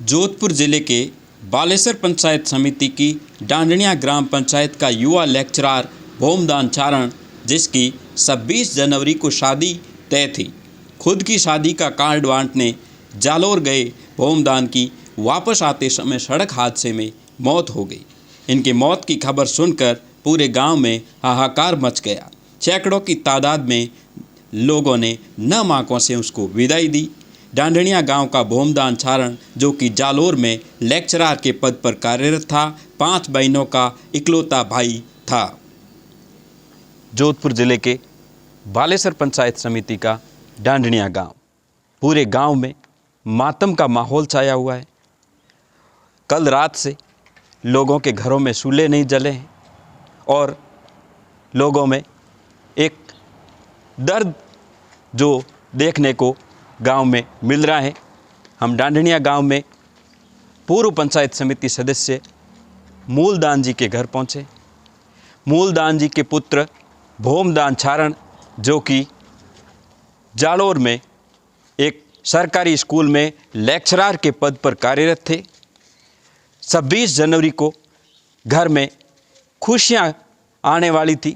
जोधपुर जिले के बालेसर पंचायत समिति की डांडनिया ग्राम पंचायत का युवा लेक्चरार भोमदान चारण, जिसकी 26 जनवरी को शादी तय थी, खुद की शादी का कार्ड बांटने जालोर गए भोमदान की वापस आते समय सड़क हादसे में मौत हो गई। इनकी मौत की खबर सुनकर पूरे गांव में हाहाकार मच गया। सैकड़ों की तादाद में लोगों ने न माकों से उसको विदाई दी। डांडनिया गांव का भोमदान चारण, जो कि जालोर में लेक्चरार के पद पर कार्यरत था, 5 बहनों का इकलौता भाई था। जोधपुर जिले के बालेसर पंचायत समिति का डांडनिया गांव, पूरे गांव में मातम का माहौल छाया हुआ है। कल रात से लोगों के घरों में चूल्हे नहीं जले हैं और लोगों में एक दर्द जो देखने को गांव में मिल रहा है। हम डांडनिया गांव में पूर्व पंचायत समिति सदस्य मूलदान जी के घर पहुंचे। मूलदान जी के पुत्र भोमदान चारण, जो कि जालोर में एक सरकारी स्कूल में लेक्चरार के पद पर कार्यरत थे, 26 जनवरी को घर में खुशियां आने वाली थी,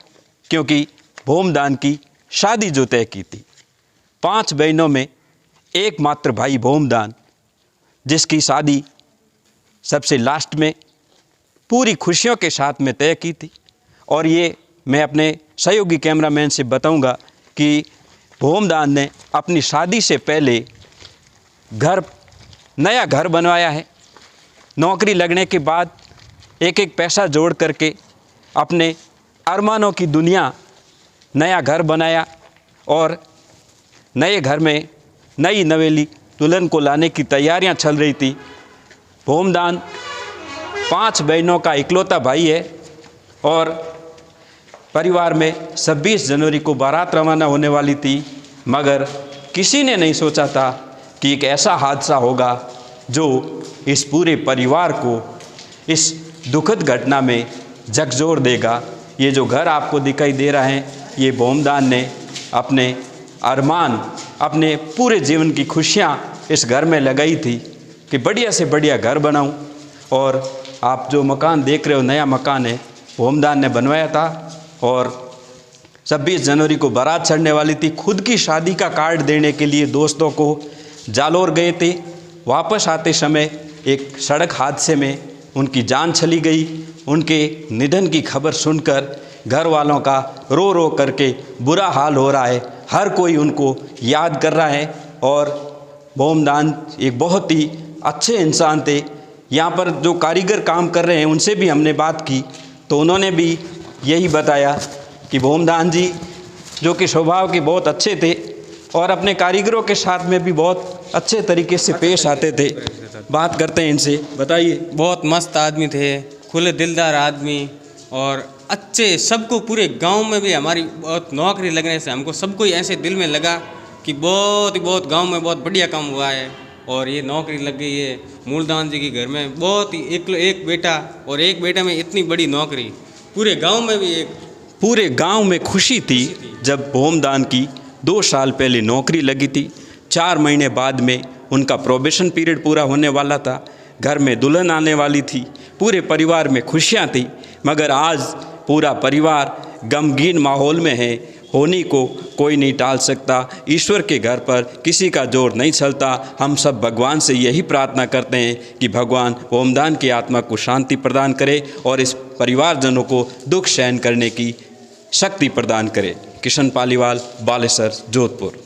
क्योंकि भोमदान की शादी जो तय की थी। 5 बहनों में एकमात्र भाई भोमदान, जिसकी शादी सबसे लास्ट में पूरी खुशियों के साथ में तय की थी। और ये मैं अपने सहयोगी कैमरामैन से बताऊंगा कि भोमदान ने अपनी शादी से पहले नया घर बनवाया है। नौकरी लगने के बाद एक एक पैसा जोड़ करके अपने अरमानों की दुनिया नया घर बनाया और नए घर में नई नवेली दुल्हन को लाने की तैयारियां चल रही थी। भोमदान 5 बहनों का इकलौता भाई है और परिवार में 26 जनवरी को बारात रवाना होने वाली थी, मगर किसी ने नहीं सोचा था कि एक ऐसा हादसा होगा जो इस पूरे परिवार को इस दुखद घटना में झकझोर देगा। ये जो घर आपको दिखाई दे रहा है, ये भोमदान ने अपने अरमान, अपने पूरे जीवन की खुशियाँ इस घर में लगाई थी कि बढ़िया से बढ़िया घर बनाऊं। और आप जो मकान देख रहे हो, नया मकान है, भोमदान ने बनवाया था और 26 जनवरी को बारात चढ़ने वाली थी। खुद की शादी का कार्ड देने के लिए दोस्तों को जालोर गए थे। वापस आते समय एक सड़क हादसे में उनकी जान चली गई। उनके निधन की खबर सुनकर घर वालों का रो रो करके बुरा हाल हो रहा है। हर कोई उनको याद कर रहा है और भोमदान एक बहुत ही अच्छे इंसान थे। यहाँ पर जो कारीगर काम कर रहे हैं उनसे भी हमने बात की, तो उन्होंने भी यही बताया कि भोमदान जी, जो कि स्वभाव के बहुत अच्छे थे और अपने कारीगरों के साथ में भी बहुत अच्छे तरीके से पेश आते थे। बात करते हैं इनसे, बताइए। बहुत मस्त आदमी थे, खुले दिलदार आदमी और अच्छे, सबको पूरे गांव में भी हमारी बहुत नौकरी लगने से हमको सबको ही ऐसे दिल में लगा कि बहुत गांव में बहुत बढ़िया काम हुआ है और ये नौकरी लग गई है। मूलदान जी के घर में बहुत ही एक बेटा और एक बेटा में इतनी बड़ी नौकरी, पूरे गांव में भी पूरे गांव में खुशी थी जब भोमदान की 2 साल पहले नौकरी लगी थी। 4 महीने बाद में उनका प्रोबेशन पीरियड पूरा होने वाला था। घर में दुल्हन आने वाली थी। पूरे परिवार में खुशियां थी, मगर आज पूरा परिवार गमगीन माहौल में है। होनी को कोई नहीं टाल सकता। ईश्वर के घर पर किसी का जोर नहीं चलता। हम सब भगवान से यही प्रार्थना करते हैं कि भगवान भोमदान की आत्मा को शांति प्रदान करे और इस परिवारजनों को दुख सहन करने की शक्ति प्रदान करे। किशन पालीवाल, बालेसर, जोधपुर।